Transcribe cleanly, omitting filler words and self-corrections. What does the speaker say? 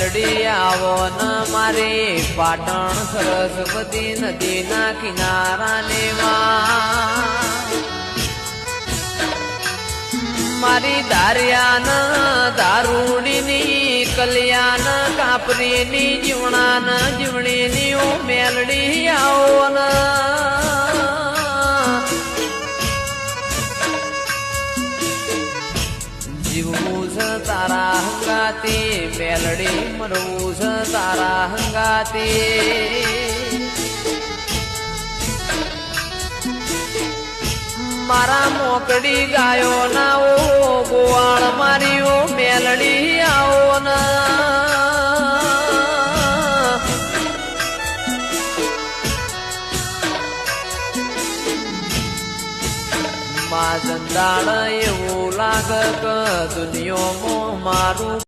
મેલડી આવો ન મારી પાટણ સરસ્વતી નદીના કિનારાને મારી દારિયાન દારૂડીની કલ્યાણ કાપરીની જીવણાન જીવણીની ઓ મેલડી આવો ન જીવવું છે તારા હંગાતી મેલડી મરવું છે તારા હંગાતી મારા મોકડી ગાયો ના ઓ ગોવાળ મારી ઓ મેલડી આવો ના માં જંદાળ એવું લાગે કે દુનિયામાં મારું